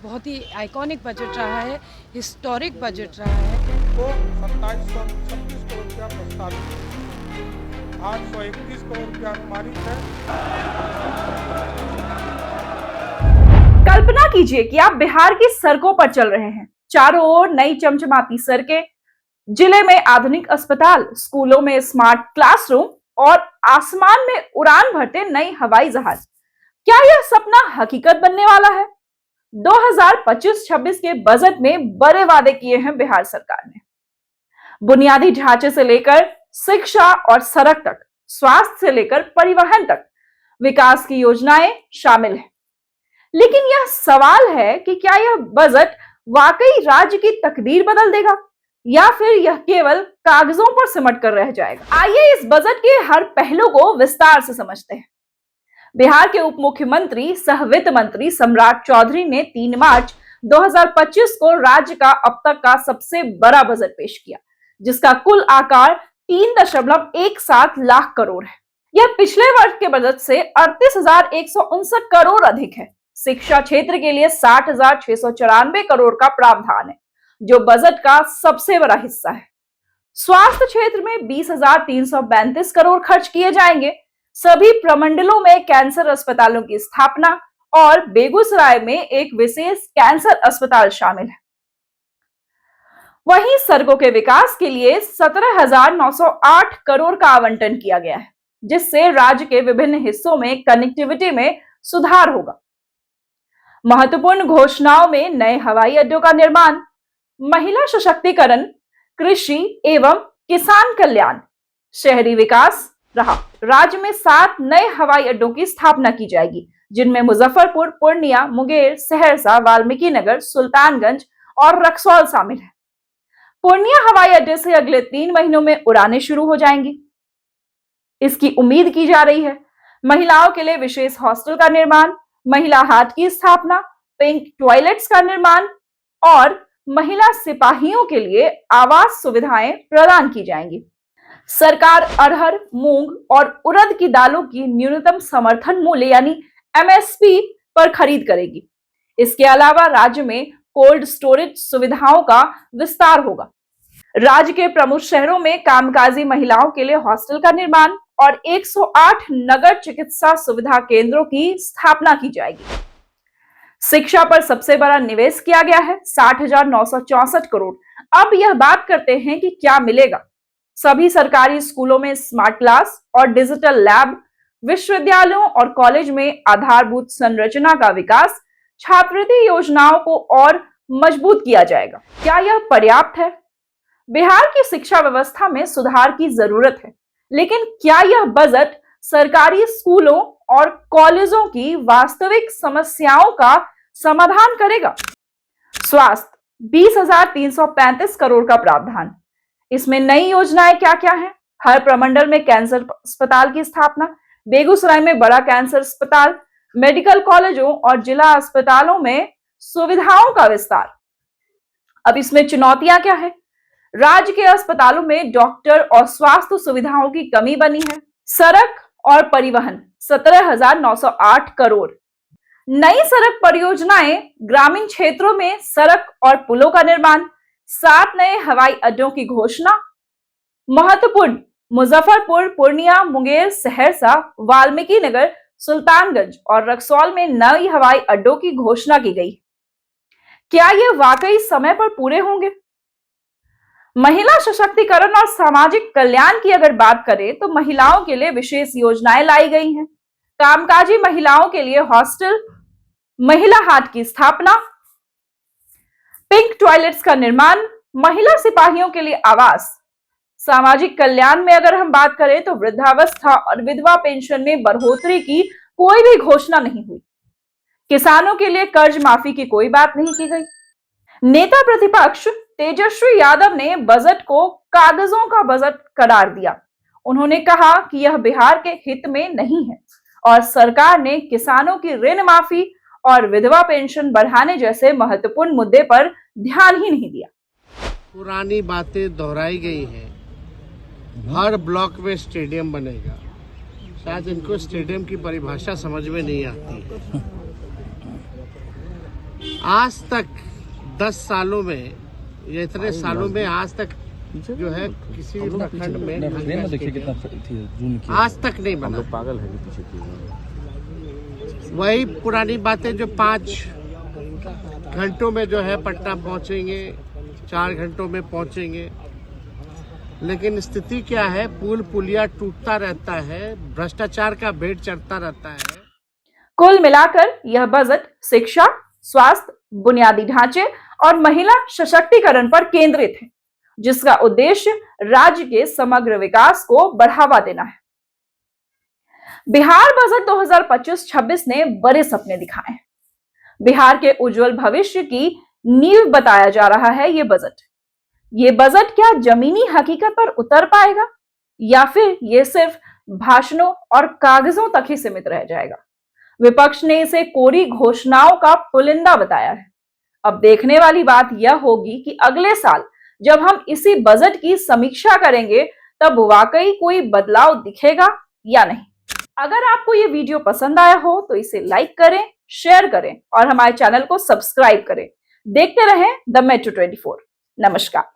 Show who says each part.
Speaker 1: बहुत ही iconic budget रहा है, हिस्टोरिक बजट रहा है।
Speaker 2: तो 2736 करोड़ रुपया प्रस्तावित, 831 करोड़ रुपया अनुमानित है।
Speaker 3: कल्पना कीजिए कि आप बिहार की सड़कों पर चल रहे हैं। चारों ओर नई चमचमाती सड़कें, जिले में आधुनिक अस्पताल, स्कूलों में स्मार्ट क्लासरूम और आसमान में उड़ान भरते नए हवाई जहाज। क्या यह सपना हकीकत बनने वाला है? 2025-26 के बजट में बड़े वादे किए हैं बिहार सरकार ने। बुनियादी ढांचे से लेकर शिक्षा और सड़क तक, स्वास्थ्य से लेकर परिवहन तक विकास की योजनाएं शामिल हैं। लेकिन यह सवाल है कि क्या यह बजट वाकई राज्य की तकदीर बदल देगा या फिर यह केवल कागजों पर सिमट कर रह जाएगा? आइए इस बजट के हर पहलू को विस्तार से समझते हैं। बिहार के उप मुख्यमंत्री सह वित्त मंत्री सम्राट चौधरी ने 3 मार्च 2025 को राज्य का अब तक का सबसे बड़ा बजट पेश किया, जिसका कुल आकार 3.17 लाख करोड़ है। यह पिछले वर्ष के बजट से 38,159 करोड़ अधिक है। शिक्षा क्षेत्र के लिए 60,694 करोड़ का प्रावधान है, जो बजट का सबसे बड़ा हिस्सा है। स्वास्थ्य क्षेत्र में 20,332 करोड़ खर्च किए जाएंगे। सभी प्रमंडलों में कैंसर अस्पतालों की स्थापना और बेगूसराय में एक विशेष कैंसर अस्पताल शामिल है। वहीं सड़कों के विकास के लिए 17,908 करोड़ का आवंटन किया गया है, जिससे राज्य के विभिन्न हिस्सों में कनेक्टिविटी में सुधार होगा। महत्वपूर्ण घोषणाओं में नए हवाई अड्डों का निर्माण, महिला सशक्तिकरण, कृषि एवं किसान कल्याण, शहरी विकास रहा। राज्य में 7 नए हवाई अड्डों की स्थापना की जाएगी, जिनमें मुजफ्फरपुर, पूर्णिया, मुंगेर, सहरसा, वाल्मीकि नगर, सुल्तानगंज और रक्सौल शामिल है। पूर्णिया हवाई अड्डे से अगले 3 महीनों में उड़ानें शुरू हो जाएंगी। इसकी उम्मीद की जा रही है। महिलाओं के लिए विशेष हॉस्टल का निर्माण, महिला हाट की स्थापना, पिंक टॉयलेट्स का निर्माण और महिला सिपाहियों के लिए आवास सुविधाएं प्रदान की जाएंगी। सरकार अरहर, मूंग और उड़द की दालों की न्यूनतम समर्थन मूल्य यानी एमएसपी पर खरीद करेगी। इसके अलावा राज्य में कोल्ड स्टोरेज सुविधाओं का विस्तार होगा। राज्य के प्रमुख शहरों में कामकाजी महिलाओं के लिए हॉस्टल का निर्माण और 108 नगर चिकित्सा सुविधा केंद्रों की स्थापना की जाएगी। शिक्षा पर सबसे बड़ा निवेश किया गया है, 60,964 करोड़। अब यह बात करते हैं कि क्या मिलेगा। सभी सरकारी स्कूलों में स्मार्ट क्लास और डिजिटल लैब, विश्वविद्यालयों और कॉलेज में आधारभूत संरचना का विकास, छात्रवृत्ति योजनाओं को और मजबूत किया जाएगा। क्या यह पर्याप्त है? बिहार की शिक्षा व्यवस्था में सुधार की जरूरत है, लेकिन क्या यह बजट सरकारी स्कूलों और कॉलेजों की वास्तविक समस्याओं का समाधान करेगा? स्वास्थ्य 20,335 करोड़ का प्रावधान। इसमें नई योजनाएं क्या क्या हैं? हर प्रमंडल में कैंसर अस्पताल की स्थापना, बेगूसराय में बड़ा कैंसर अस्पताल, मेडिकल कॉलेजों और जिला अस्पतालों में सुविधाओं का विस्तार। अब इसमें चुनौतियां क्या है? राज्य के अस्पतालों में डॉक्टर और स्वास्थ्य सुविधाओं की कमी बनी है। सड़क और परिवहन 17,908 करोड़। नई सड़क परियोजनाएं, ग्रामीण क्षेत्रों में सड़क और पुलों का निर्माण, 7 नए हवाई अड्डों की घोषणा। महत्वपूर्ण मुजफ्फरपुर, पूर्णिया, मुंगेर, सहरसा, वाल्मीकि नगर, सुल्तानगंज और रक्सौल में नई हवाई अड्डों की घोषणा की गई। क्या ये वाकई समय पर पूरे होंगे? महिला सशक्तिकरण और सामाजिक कल्याण की अगर बात करें तो महिलाओं के लिए विशेष योजनाएं लाई गई हैं। कामकाजी महिलाओं के लिए हॉस्टल, महिला हाट की स्थापना, पिंक टॉयलेट्स का निर्माण, महिला सिपाहियों के लिए आवास। सामाजिक कल्याण में अगर हम बात करें तो वृद्धावस्था और विधवा पेंशन में बढ़ोतरी की कोई भी घोषणा नहीं हुई। किसानों के लिए कर्ज माफी की कोई बात नहीं की गई। नेता प्रतिपक्ष तेजस्वी यादव ने बजट को कागजों का बजट करार दिया। उन्होंने कहा कि यह बिहार के हित में नहीं है और सरकार ने किसानों की ऋण माफी और विधवा पेंशन बढ़ाने जैसे महत्वपूर्ण मुद्दे पर ध्यान ही नहीं दिया।
Speaker 4: पुरानी बातें दोहराई गई हैं। हर ब्लॉक में स्टेडियम बनेगा। शायद इनको स्टेडियम की परिभाषा समझ में नहीं आती है। आज तक 10 सालों में या इतने सालों में आज तक जो है किसी भी प्रखंड में आज तक नहीं बना।
Speaker 5: पागल है पीछे।
Speaker 4: वही पुरानी बातें जो 5 घंटों में जो है पटना पहुंचेंगे, 4 घंटों में पहुंचेंगे, लेकिन स्थिति क्या है, पुल पुलिया टूटता रहता है, भ्रष्टाचार का भेंट चढ़ता रहता है।
Speaker 3: कुल मिलाकर यह बजट शिक्षा, स्वास्थ्य, बुनियादी ढांचे और महिला सशक्तिकरण पर केंद्रित है, जिसका उद्देश्य राज्य के समग्र विकास को बढ़ावा देना है। बिहार बजट 2025-26 ने बड़े सपने दिखाए हैं। बिहार के उज्जवल भविष्य की नींव बताया जा रहा है ये बजट क्या जमीनी हकीकत पर उतर पाएगा या फिर ये सिर्फ भाषणों और कागजों तक ही सीमित रह जाएगा? विपक्ष ने इसे कोरी घोषणाओं का पुलिंदा बताया है। अब देखने वाली बात यह होगी कि अगले साल जब हम इसी बजट की समीक्षा करेंगे तब वाकई कोई बदलाव दिखेगा या नहीं। अगर आपको ये वीडियो पसंद आया हो तो इसे लाइक करें, शेयर करें और हमारे चैनल को सब्सक्राइब करें। देखते रहें द मेट्रो 24। नमस्कार।